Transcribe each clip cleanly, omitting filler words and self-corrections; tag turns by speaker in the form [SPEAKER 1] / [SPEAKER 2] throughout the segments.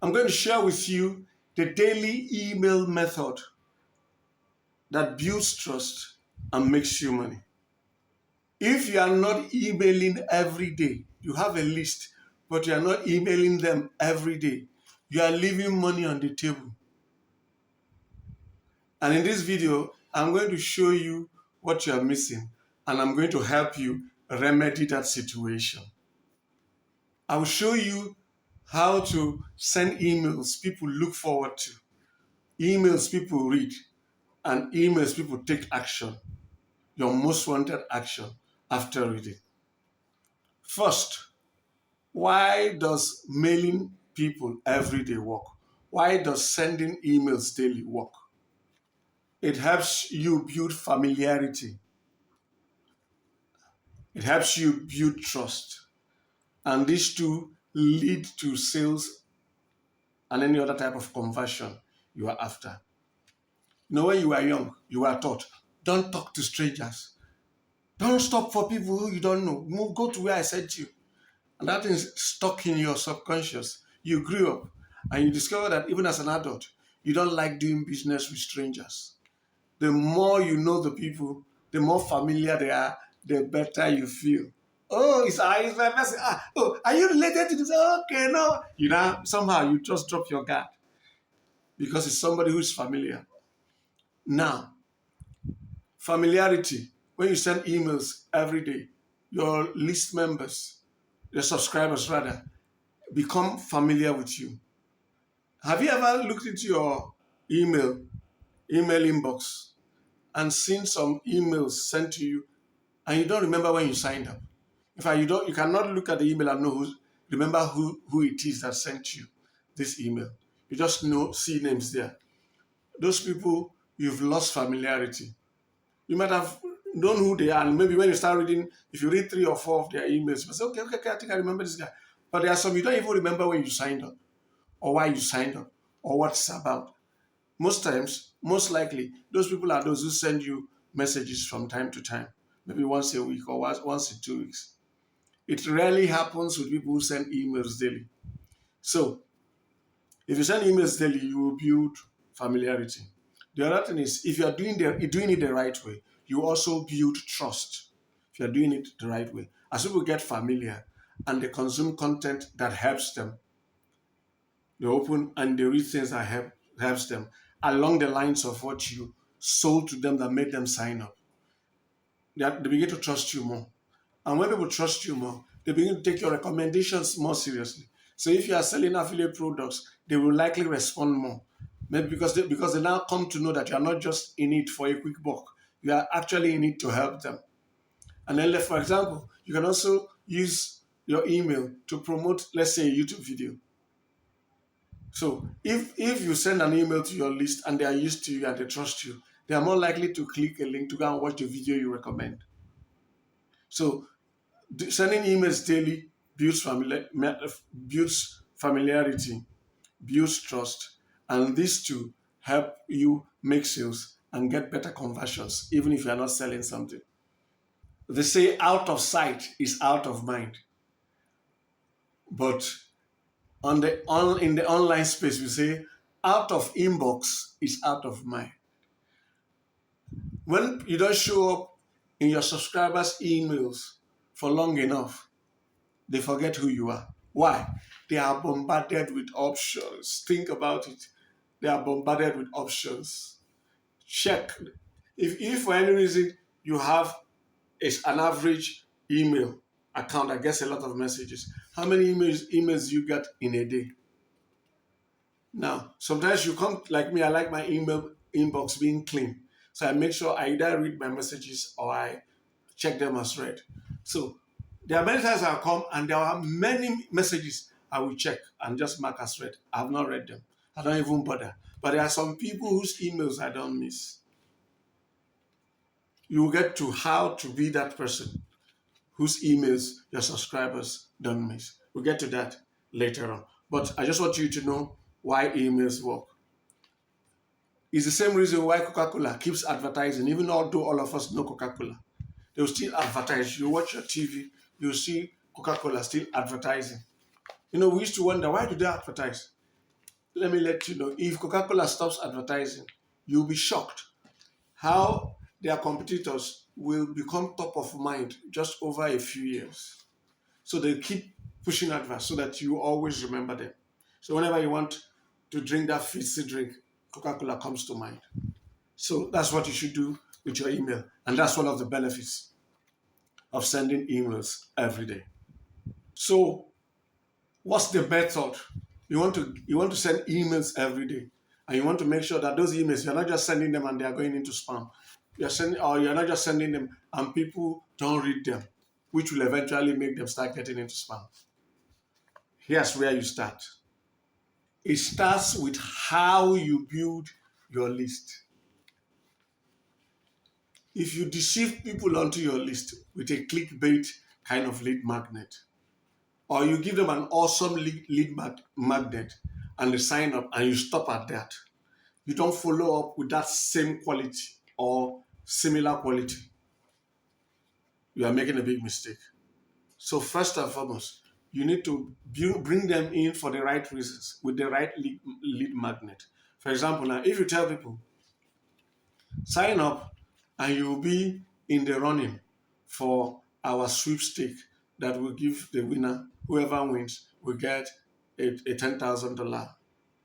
[SPEAKER 1] I'm going to share with you the daily email method that builds trust and makes you money. If you are not emailing every day, you have a list, but you are not emailing them every day, you are leaving money on the table. And in this video, I'm going to show you what you are missing, and I'm going to help you remedy that situation. I will show you how to send emails people look forward to, emails people read, and emails people take action, your most wanted action after reading. First, why does mailing people every day work? Why does sending emails daily work? It helps you build familiarity. It helps you build trust. And these two lead to sales and any other type of conversion you are after. You know, when you were young, you were taught, don't talk to strangers. Don't stop for people who you don't know. Move, go to where I sent you. And that is stuck in your subconscious. You grew up and you discover that even as an adult, you don't like doing business with strangers. The more you know the people, the more familiar they are, the better you feel. Oh, it's my person. Oh, are you related to this? Okay, no. You know, somehow you just drop your guard because it's somebody who's familiar. Now, familiarity. When you send emails every day, your list members, your subscribers rather, become familiar with you. Have you ever looked into your email inbox and seen some emails sent to you and you don't remember when you signed up? In fact, you cannot look at the email and remember who it is that sent you this email. You just see names there. Those people, you've lost familiarity. You might have known who they are, and maybe when you start reading, if you read 3 or 4 of their emails, you say, okay, I think I remember this guy. But there are some you don't even remember when you signed up, or why you signed up, or what it's about. Most times, most likely, those people are those who send you messages from time to time, maybe once a week or once in 2 weeks. It rarely happens with people who send emails daily. So, if you send emails daily, you will build familiarity. The other thing is, if you are doing it the right way, you also build trust. If you are doing it the right way, as people get familiar and they consume content that helps them, they open and they read things that helps them along the lines of what you sold to them that made them sign up. They begin to trust you more. And when people trust you more, they begin to take your recommendations more seriously. So if you are selling affiliate products, they will likely respond more. Maybe because they now come to know that you are not just in it for a quick buck. You are actually in it to help them. And then, for example, you can also use your email to promote, let's say, a YouTube video. So if you send an email to your list and they are used to you and they trust you, they are more likely to click a link to go and watch the video you recommend. So sending emails daily builds familiarity, builds trust, and these two help you make sales and get better conversions, even if you are not selling something. They say out of sight is out of mind. But in the online space, we say out of inbox is out of mind. When you don't show up in your subscribers' emails for long enough, they forget who you are. Why? They are bombarded with options. Think about it. They are bombarded with options. Check. If for any reason you have an average email account that gets a lot of messages, how many emails you get in a day? Now, sometimes you come like me, I like my email inbox being clean. So I make sure I either read my messages or I check them as read. So there are many times I'll come and there are many messages I will check and just mark as read. I have not read them. I don't even bother. But there are some people whose emails I don't miss. You will get to how to be that person whose emails your subscribers don't miss. We'll get to that later on. But I just want you to know why emails work. It's the same reason why Coca-Cola keeps advertising, even although all of us know Coca-Cola. They'll still advertise. You watch your TV, you'll see Coca-Cola still advertising. You know, we used to wonder, why do they advertise? let me let you know, if Coca-Cola stops advertising, you'll be shocked how their competitors will become top of mind just over a few years. So they keep pushing adverts so that you always remember them. So whenever you want to drink that fizzy drink, Coca-Cola comes to mind. So that's what you should do with your email. And that's one of the benefits of sending emails every day. So what's the method? You want to send emails every day, and you want to make sure that those emails, you're not just sending them and they are going into spam. You're not just sending them and people don't read them, which will eventually make them start getting into spam. Here's where you start. It starts with how you build your list. If you deceive people onto your list with a clickbait kind of lead magnet, or you give them an awesome lead magnet and they sign up and you stop at that, you don't follow up with that same quality or similar quality, you are making a big mistake. So first and foremost, you need to bring them in for the right reasons with the right lead magnet. For example, now if you tell people, sign up and you'll be in the running for our sweepstake that will give the winner, whoever wins, will get a $10,000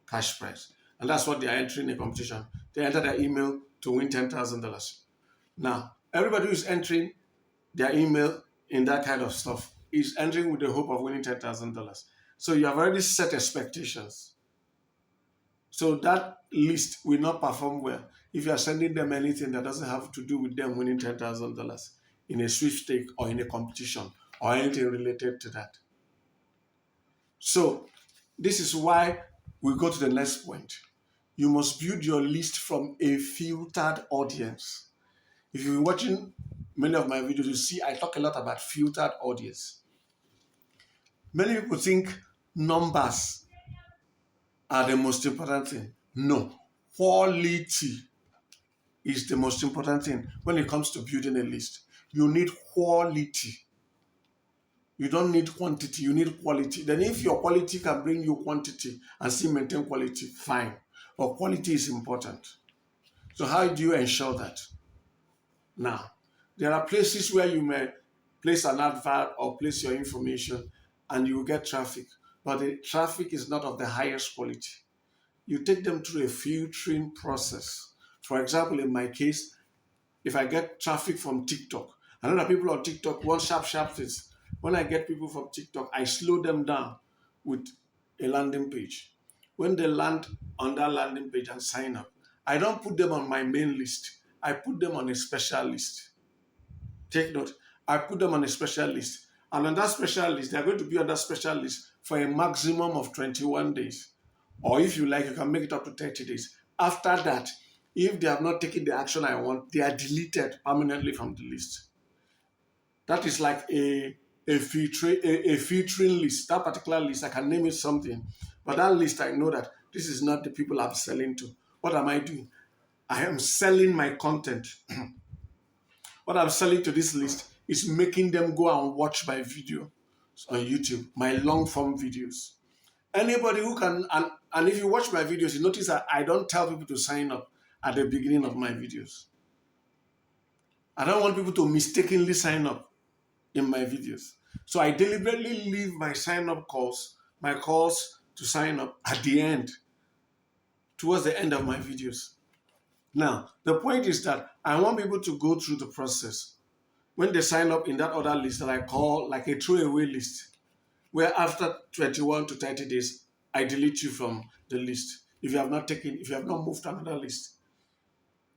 [SPEAKER 1] cash prize. And that's what they are entering a competition. They enter their email to win $10,000. Now, everybody who is entering their email in that kind of stuff is entering with the hope of winning $10,000. So you have already set expectations. So that list will not perform well if you are sending them anything that doesn't have to do with them winning $10,000 in a sweepstake or in a competition or anything related to that. So this is why we go to the next point. You must build your list from a filtered audience. If you've been watching many of my videos, you see I talk a lot about filtered audience. Many people think numbers are the most important thing. No, quality is the most important thing when it comes to building a list. You need quality. You don't need quantity, you need quality. Then if your quality can bring you quantity and still maintain quality, fine. But quality is important. So how do you ensure that? Now, there are places where you may place an advert or place your information and you will get traffic, but the traffic is not of the highest quality. You take them through a filtering process. For example, in my case, if I get traffic from TikTok, I know that people on TikTok want sharp things. When I get people from TikTok, I slow them down with a landing page. When they land on that landing page and sign up, I don't put them on my main list. I put them on a special list. Take note, I put them on a special list. And on that special list, they're going to be on that special list for a maximum of 21 days. Or if you like, you can make it up to 30 days. After that, if they have not taken the action I want, they are deleted permanently from the list. That is like a filtering list. That particular list, I can name it something. But that list, I know that this is not the people I'm selling to. What am I doing? I am selling my content. What I'm selling to this list is making them go and watch my video on YouTube, my long form videos. Anybody who can, and if you watch my videos, you notice that I don't tell people to sign up at the beginning of my videos. I don't want people to mistakenly sign up in my videos. So I deliberately leave my sign up calls, my calls to sign up at the end, towards the end of my videos. Now, the point is that I want people to go through the process. When they sign up in that other list that I call like a throwaway list, where after 21 to 30 days, I delete you from the list if you have not moved to another list.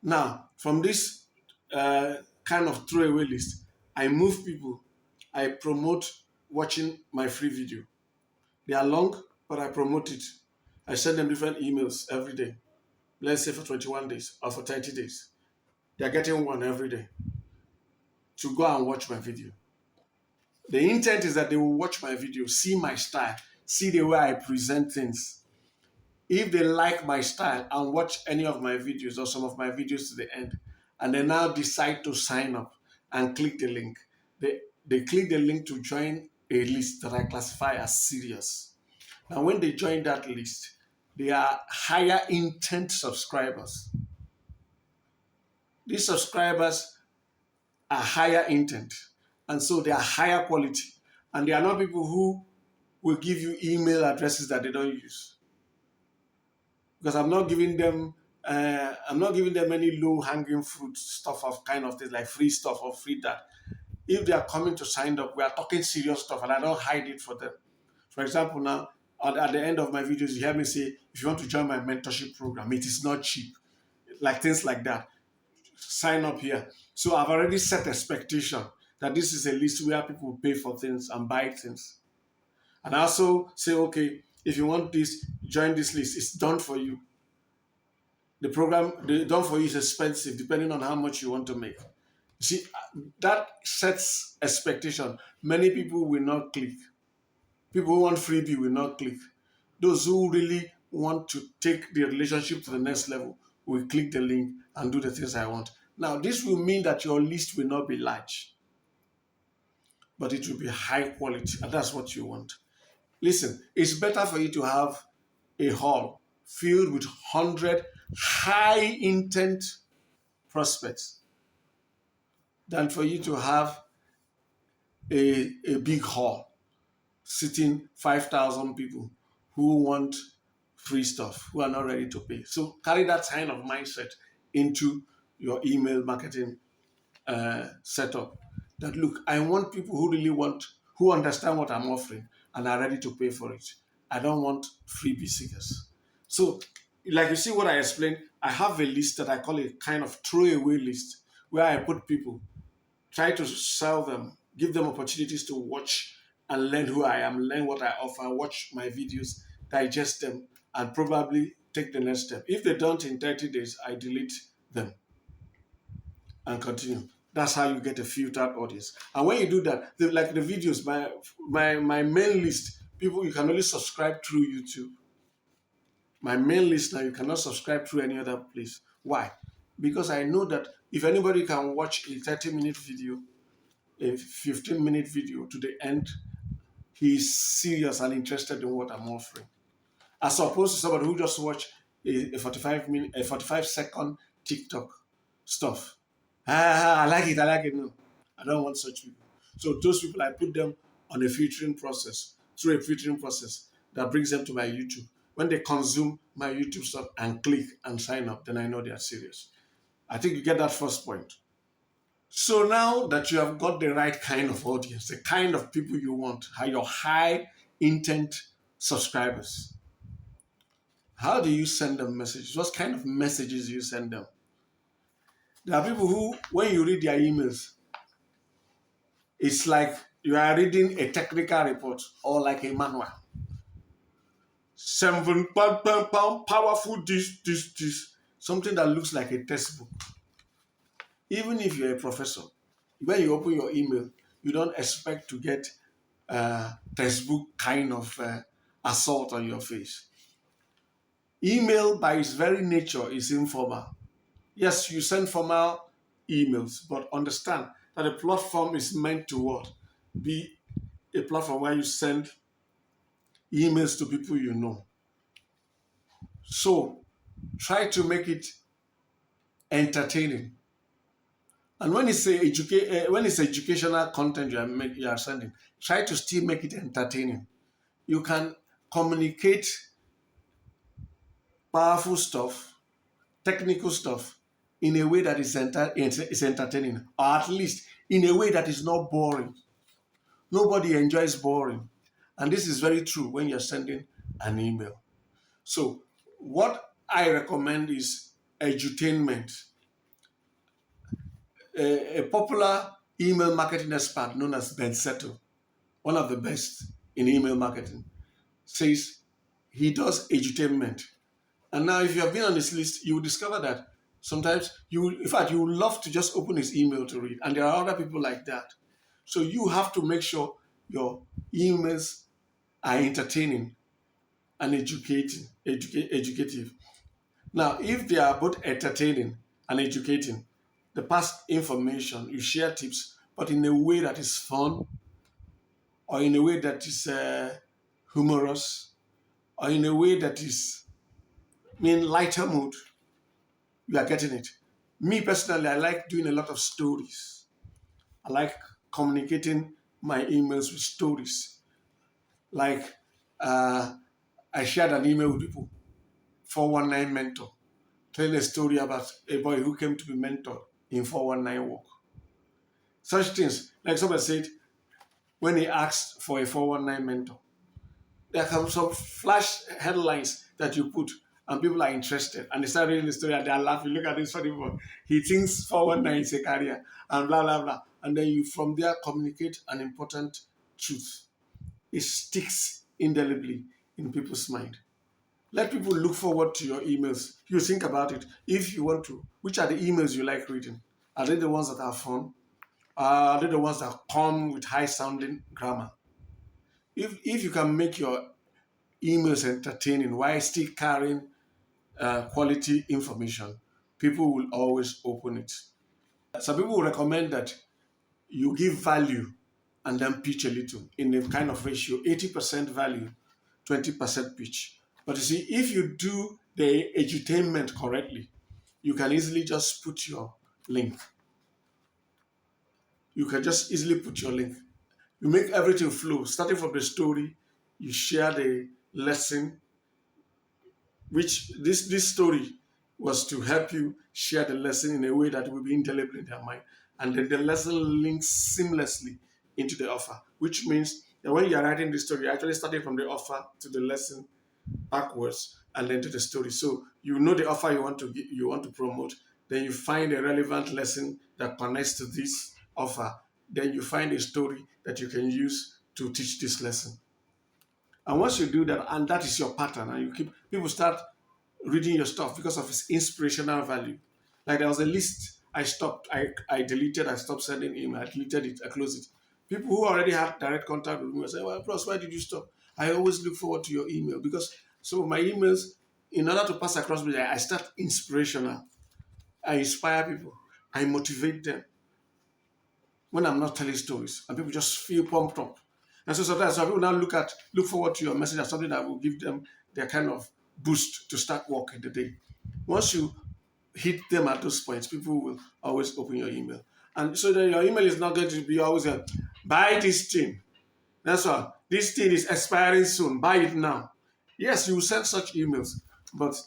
[SPEAKER 1] Now, from this kind of throwaway list, I move people. I promote watching my free video. They are long, but I promote it. I send them different emails every day. Let's say for 21 days or for 30 days. They are getting one every day to go and watch my video. The intent is that they will watch my video, see my style, see the way I present things. If they like my style and watch any of my videos or some of my videos to the end, and they now decide to sign up and click the link, they click the link to join a list that I classify as serious. Now, when they join that list, They are higher intent subscribers. These subscribers are higher intent, and so they are higher quality. And they are not people who will give you email addresses that they don't use, because I'm not giving them any low hanging fruit stuff of kind of things like free stuff or free that. If they are coming to sign up, we are talking serious stuff, and I don't hide it for them. For example, now at the end of my videos, you hear me say, if you want to join my mentorship program, it is not cheap, like things like that. Sign up here. So I've already set expectation that this is a list where people pay for things and buy things. And I also say, okay, if you want this, join this list. It's done for you. The program, the done for you is expensive depending on how much you want to make. See, that sets expectation. Many people will not click. People who want freebie will not click. Those who really want to take the relationship to the next level will click the link and do the things I want. Now, this will mean that your list will not be large, but it will be high quality, and that's what you want. Listen, it's better for you to have a hall filled with 100 high intent prospects than for you to have a big hall sitting 5,000 people who want free stuff, who are not ready to pay. So carry that kind of mindset into your email marketing setup. That look, I want people who really want, who understand what I'm offering and are ready to pay for it. I don't want freebie seekers. So, like you see what I explained, I have a list that I call a kind of throwaway list where I put people, try to sell them, give them opportunities to watch and learn who I am, learn what I offer, watch my videos, digest them, and probably take the next step. If they don't in 30 days, I delete them and continue. That's how you get a filtered audience. And when you do that, like the videos, my main list, people, you can only subscribe through YouTube. My main list now, you cannot subscribe through any other place. Why? Because I know that if anybody can watch a 30-minute video, a 15-minute video to the end, he is serious and interested in what I'm offering. As opposed to somebody who just watch a 45-second TikTok stuff. I like it. No, I don't want such people. So those people, I put them on a filtering process, through a filtering process that brings them to my YouTube. When they consume my YouTube stuff and click and sign up, then I know they are serious. I think you get that first point. So now that you have got the right kind of audience, the kind of people you want, your high intent subscribers, how do you send them messages? What kind of messages do you send them? There are people who, when you read their emails, it's like you are reading a technical report or like a manual. 7 pound, powerful, this. Something that looks like a textbook. Even if you're a professor, when you open your email, you don't expect to get textbook kind of assault on your face. Email, by its very nature, is informal. Yes, you send formal emails, but understand that a platform is meant to what? Be a platform where you send emails to people you know. So try to make it entertaining. And when it's educational content you are sending, try to still make it entertaining. You can communicate powerful stuff, technical stuff, in a way that is entertaining, or at least in a way that is not boring. Nobody enjoys boring. And this is very true when you're sending an email. So what I recommend is edutainment. A popular email marketing expert known as Ben Settle, one of the best in email marketing, says he does edutainment. And now if you have been on his list, you will discover that sometimes you will love to just open his email to read. And there are other people like that. So you have to make sure your emails are entertaining and educative. Now, if they are both entertaining and educating, the past information, you share tips, but in a way that is fun, or in a way that is humorous, or in a way that is mean lighter mood, you are getting it. Me personally, I like doing a lot of stories. I like communicating my emails with stories. Like uh, I shared an email with people, 419 mentor, telling a story about a boy who came to be mentored in 419 work. Such things, like somebody said, when he asked for a 419 mentor, there come some flash headlines that you put, and people are interested, and they start reading the story and they are laughing. Look at this funny boy. He thinks 419 is a career, and blah blah blah. And then you from there communicate an important truth. It sticks indelibly in people's mind. Let people look forward to your emails. You think about it. If you want to, which are the emails you like reading? Are they the ones that are fun? Are they the ones that come with high sounding grammar? If you can make your emails entertaining while still carrying quality information, people will always open it. Some people will recommend that you give value and then pitch a little in a kind of ratio 80% value, 20% pitch. But you see, if you do the edutainment correctly, you can easily just put your link. You can just easily put your link. You make everything flow, starting from the story, you share the lesson, which this story was to help you share the lesson in a way that will be indelible in their mind. And then the lesson links seamlessly into the offer, which means that when you're writing the story, you're actually starting from the offer to the lesson backwards and then to the story. So you know the offer you want to promote, then you find a relevant lesson that connects to this offer. Then you find a story that you can use to teach this lesson. And once you do that, and that is your pattern, and you keep people start reading your stuff because of its inspirational value. Like there was a list I stopped, I deleted, I stopped sending email, I deleted it, I closed it. People who already had direct contact with me say, well, Bros, why did you stop? I always look forward to your email because some of my emails, in order to pass across me, I start inspirational. I inspire people. I motivate them when I'm not telling stories, and people just feel pumped up. And so sometimes some people now look forward to your message as something that will give them their kind of boost to start working the day. Once you hit them at those points, people will always open your email. And so that your email is not going to be always buy this thing. That's why this thing is expiring soon. Buy it now. Yes, you will send such emails, but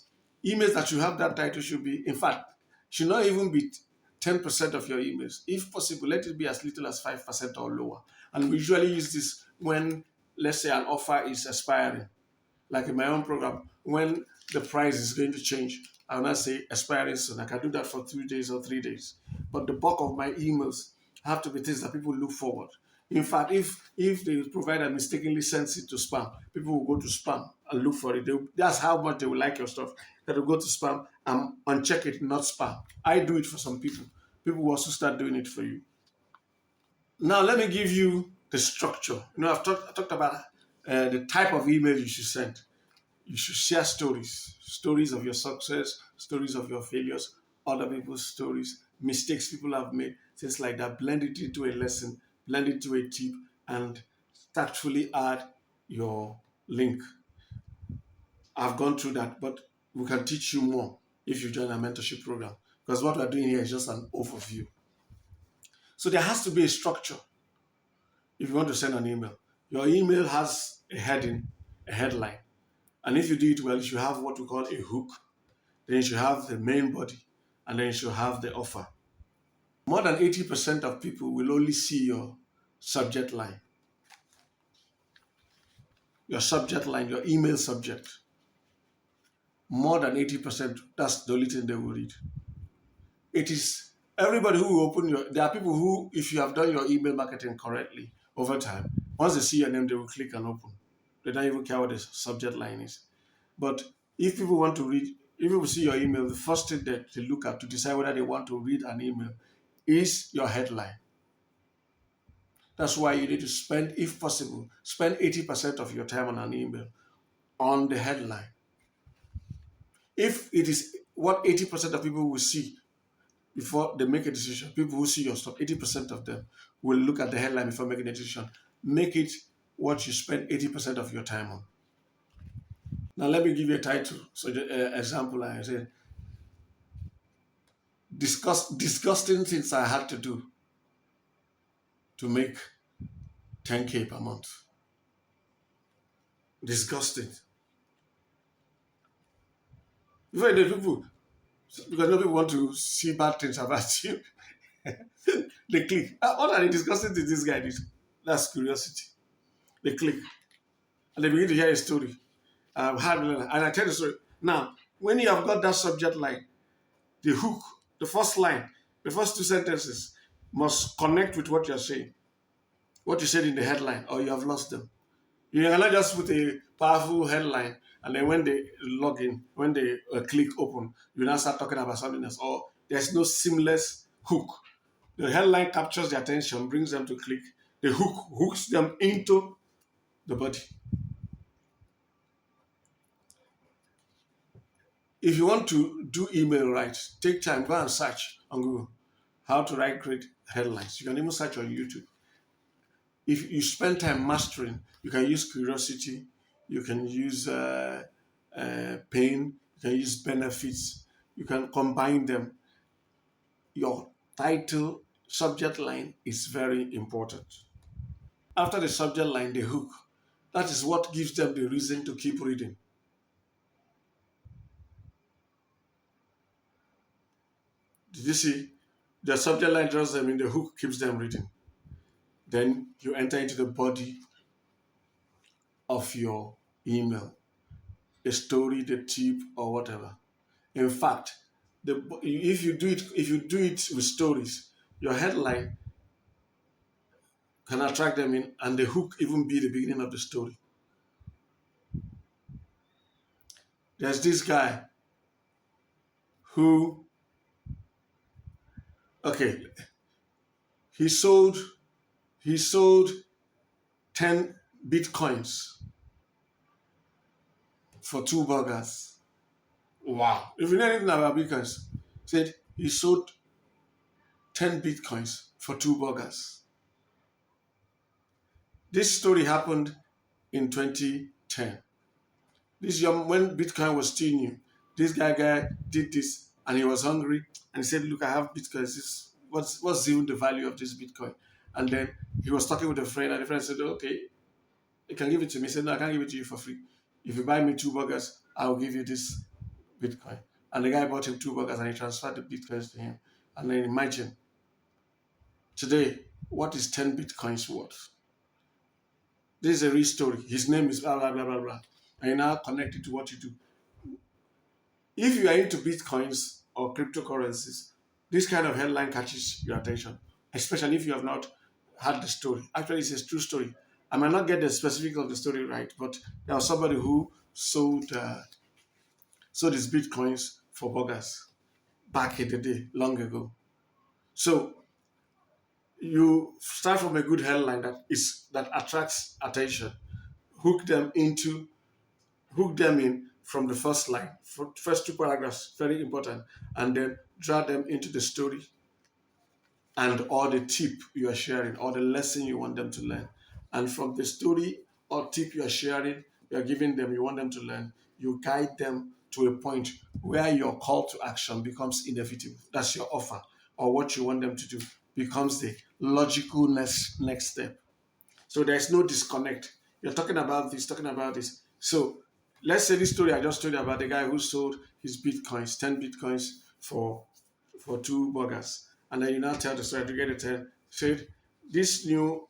[SPEAKER 1] emails that you have that title should be, in fact, should not even be 10% of your emails. If possible, let it be as little as 5% or lower. And we usually use this when, let's say, an offer is expiring. Like in my own program, when the price is going to change, I will not say expiring soon. I can do that for 2 days or 3 days. But the bulk of my emails have to be things that people look forward. In fact, if the provider mistakenly sends it to spam, people will go to spam and look for it. That's how much they will like your stuff. That will go to spam and uncheck it, not spam. I do it for some people. People will also start doing it for you. Now, let me give you the structure. I talked about the type of email you should send. You should share stories of your success, stories of your failures, other people's stories, mistakes people have made, things like that. Blend it into a lesson, blend it to a tip, and tactfully add your link. I've gone through that, but we can teach you more if you join our mentorship program, because what we're doing here is just an overview. So there has to be a structure if you want to send an email. Your email has a heading, a headline. And if you do it well, you should have what we call a hook. Then you should have the main body, and then you should have the offer. More than 80% of people will only see your subject line, your email subject. More than 80%, that's the only thing they will read. It is everybody who will open there are people who, if you have done your email marketing correctly over time, once they see your name, they will click and open. They don't even care what the subject line is. But if people want to read, if people see your email, the first thing that they look at to decide whether they want to read an email is your headline. That's why you need to spend, if possible, spend 80% of your time on an email on the headline. If it is what 80% of people will see before they make a decision, people who see your stuff, 80% of them will look at the headline before making a decision. Make it what you spend 80% of your time on. Now let me give you a title. So example, I said, disgusting things I had to do to make 10K per month. Disgusting. Even the people, because no people want to see bad things about you, they click. What are the disgusting things this guy did? That's curiosity. They click and they begin to hear a story. And I tell the story. Now, when you have got that subject line, the hook, the first line, the first two sentences must connect with what you're saying, what you said in the headline, or you have lost them. You cannot just put a powerful headline and then when they log in, when they click open, you now start talking about something else. Or there's no seamless hook. The headline captures their attention, brings them to click. The hook hooks them into the body. If you want to do email right, take time, go and search on Google how to write great headlines. You can even search on YouTube. If you spend time mastering, you can use curiosity, you can use pain, you can use benefits, you can combine them. Your title, subject line is very important. After the subject line, the hook. That is what gives them the reason to keep reading. Did you see? The subject line draws them in, the hook keeps them reading. Then you enter into the body of your email, the story, the tip, or whatever. In fact, if you do it with stories, your headline can attract them in, and the hook even be the beginning of the story. There's this guy who, okay, he sold 10 bitcoins for $2. Wow! If you know anything about bitcoins, said he sold 10 bitcoins for $2. This story happened in 2010. When Bitcoin was still new, this guy did this and he was hungry and he said, look, I have Bitcoins. What's even the value of this Bitcoin? And then he was talking with a friend and the friend said, okay, you can give it to me. He said, no, I can't give it to you for free. If you buy me $2, I'll give you this Bitcoin. And the guy bought him $2 and he transferred the Bitcoins to him. And then imagine, today, what is 10 Bitcoins worth? This is a real story. His name is blah, blah, blah, blah, blah. And you now connect it to what you do. If you are into Bitcoins or cryptocurrencies, this kind of headline catches your attention, especially if you have not heard the story. Actually, it's a true story. I might not get the specific of the story right, but there was somebody who sold his Bitcoins for burgers back in the day, long ago. So you start from a good headline that attracts attention, hook them in from the first line, first two paragraphs, very important, and then draw them into the story and or the tip you are sharing or the lesson you want them to learn. And from the story or tip you are sharing, you are giving them, you want them to learn, you guide them to a point where your call to action becomes inevitable. That's your offer, or what you want them to do becomes the logical next step. So there's no disconnect. You're talking about this, talking about this. So let's say this story I just told you about the guy who sold his Bitcoins, 10 Bitcoins for $2. And then you now tell the story to get a 10. Said this new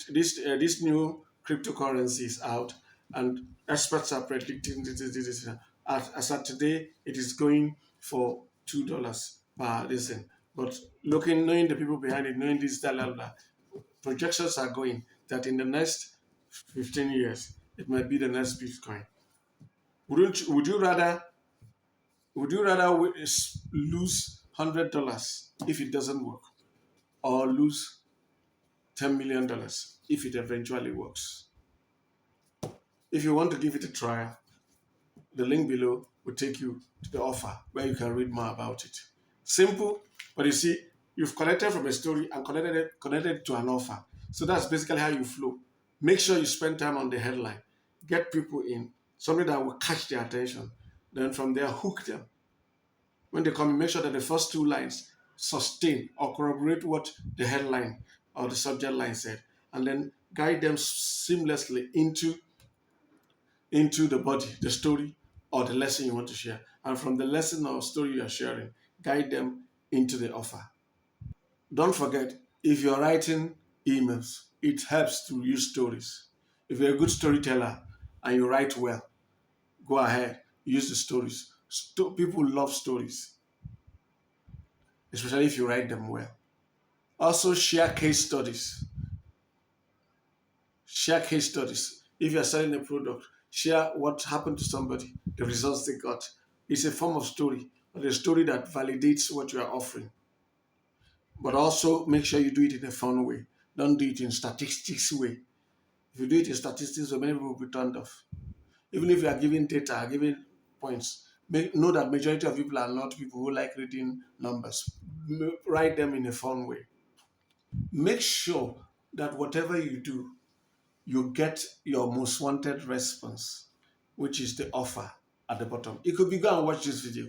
[SPEAKER 1] this new cryptocurrency is out, and experts are predicting this. As of today, it is going for $2 per listen. But knowing the people behind it, knowing this, projections are going that in the next 15 years, it might be the next Bitcoin. Would you rather lose $100 if it doesn't work, or lose $10 million if it eventually works? If you want to give it a try, the link below will take you to the offer where you can read more about it. Simple, but you see, you've connected from a story and connected to an offer. So that's basically how you flow. Make sure you spend time on the headline, get people in, something that will catch their attention. Then from there, hook them. When they come in, make sure that the first two lines sustain or corroborate what the headline or the subject line said, and then guide them seamlessly into the body, the story, or the lesson you want to share. And from the lesson or story you are sharing, guide them into the offer. Don't forget, if you're writing emails, it helps to use stories. If you're a good storyteller and you write well, go ahead, use the stories. People love stories, especially if you write them well. Also, share case studies. Share case studies. If you're selling a product, share what happened to somebody, the results they got. It's a form of story, but a story that validates what you are offering. But also make sure you do it in a fun way. Don't do it in statistics way. If you do it in statistics, many people will be turned off. Even if you are giving data, giving points, know that majority of people are not people who like reading numbers. Write them in a fun way. Make sure that whatever you do, you get your most wanted response, which is the offer at the bottom. It could be go and watch this video,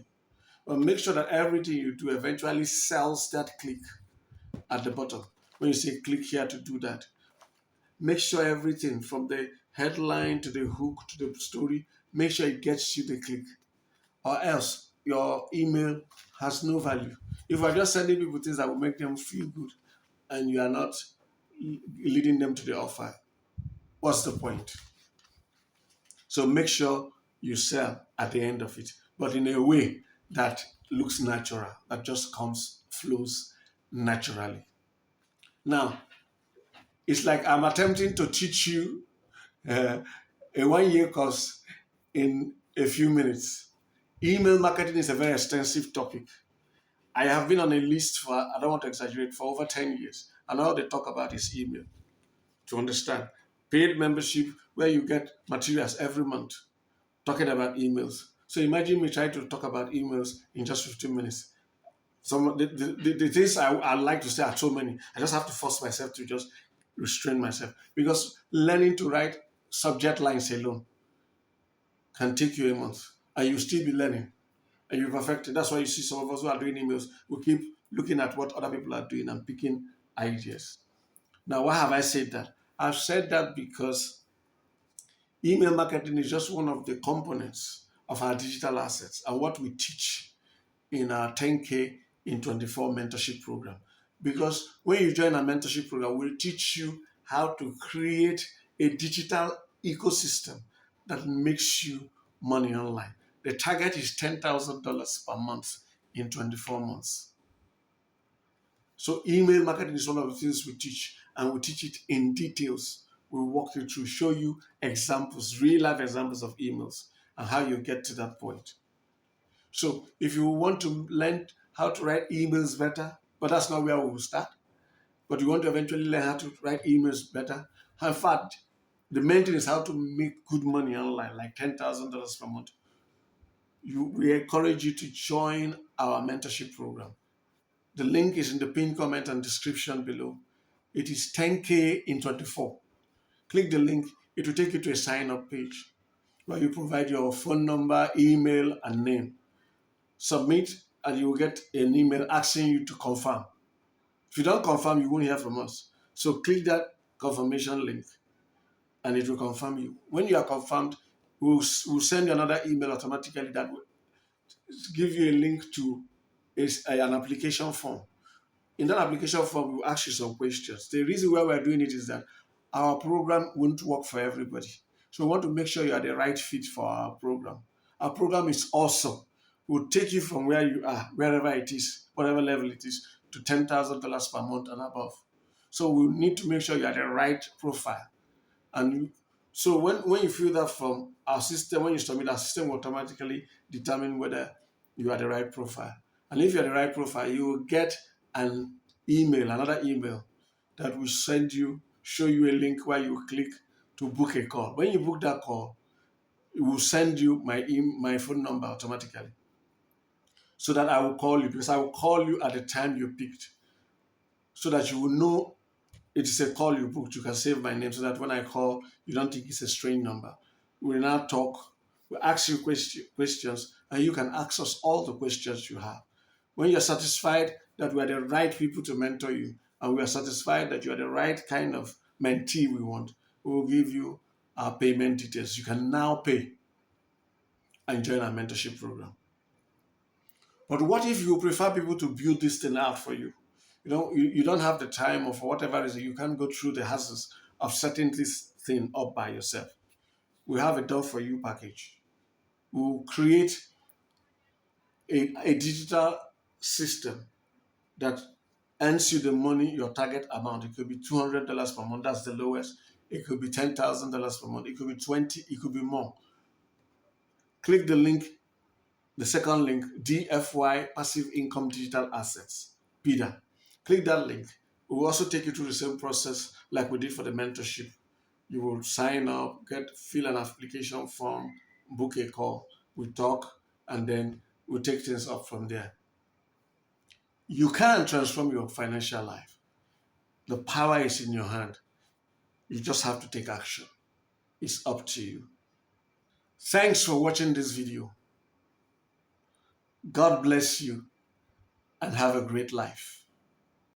[SPEAKER 1] but make sure that everything you do eventually sells that click at the bottom. When you say click here to do that, make sure everything from the headline to the hook to the story, make sure it gets you the click, or else your email has no value. If you're just sending people things that will make them feel good and you are not leading them to the offer, what's the point? So make sure you sell at the end of it, but in a way that looks natural, that just flows naturally. Now, it's like I'm attempting to teach you a 1 year course in a few minutes. Email marketing is a very extensive topic. I have been on a list for, I don't want to exaggerate, for over 10 years. And all they talk about is email. To understand, paid membership where you get materials every month talking about emails. So imagine me trying to talk about emails in just 15 minutes. The things I like to say are so many. I just have to force myself to just restrain myself, because learning to write subject lines alone can take you a month and you still be learning and you perfect it. That's why you see some of us who are doing emails, we keep looking at what other people are doing and picking ideas. Now, why have I said that? I've said that because email marketing is just one of the components of our digital assets and what we teach in our 10K in 24 mentorship program. Because when you join a mentorship program, we'll teach you how to create a digital ecosystem that makes you money online. The target is $10,000 per month in 24 months. So email marketing is one of the things we teach, and we teach it in details. We'll walk you through, show you examples, real life examples of emails and how you get to that point. So if you want to learn how to write emails better, but that's not where we will start, but you want to eventually learn how to write emails better, in fact, the main thing is how to make good money online, like $10,000 per month. We encourage you to join our mentorship program. The link is in the pinned comment and description below. It is 10K in 24. Click the link. It will take you to a sign-up page where you provide your phone number, email, and name. Submit, and you will get an email asking you to confirm. If you don't confirm, you won't hear from us. So click that confirmation link and it will confirm you. When you are confirmed, we'll send you another email automatically that will give you a link to an application form. In that application form, we'll ask you some questions. The reason why we're doing it is that our program won't work for everybody. So we want to make sure you are the right fit for our program. Our program is awesome. We'll take you from where you are, wherever it is, whatever level it is, to $10,000 per month and above. So we need to make sure you are the right profile. And so when you fill that from our system, when you submit, our system will automatically determine whether you are the right profile. And if you're the right profile, you will get another email that will show you a link where you click to book a call. When you book that call, it will send you my phone number automatically, so that I will call you, because I will call you at the time you picked, so that you will know it is a call you booked. You can save my name so that when I call, you don't think it's a strange number. We will now talk We ask you questions, and you can ask us all the questions you have. When you're satisfied that we are the right people to mentor you, and we are satisfied that you are the right kind of mentee we want, we will give you our payment details. You can now pay and join our mentorship program. But what if you prefer people to build this thing out for you? You don't have the time, or for whatever reason, you can't go through the hassles of setting this thing up by yourself. We have a done for you package. We'll create a digital system that earns you the money, your target amount. It could be $200 per month. That's the lowest. It could be $10,000 per month. It could be 20. It could be more. Click the link, the second link, DFY Passive Income Digital Assets, PIDA. Click that link. We will also take you through the same process like we did for the mentorship. You will sign up, fill an application form, book a call, we talk, and then we'll take things up from there. You can transform your financial life. The power is in your hand. You just have to take action. It's up to you. Thanks for watching this video. God bless you and have a great life.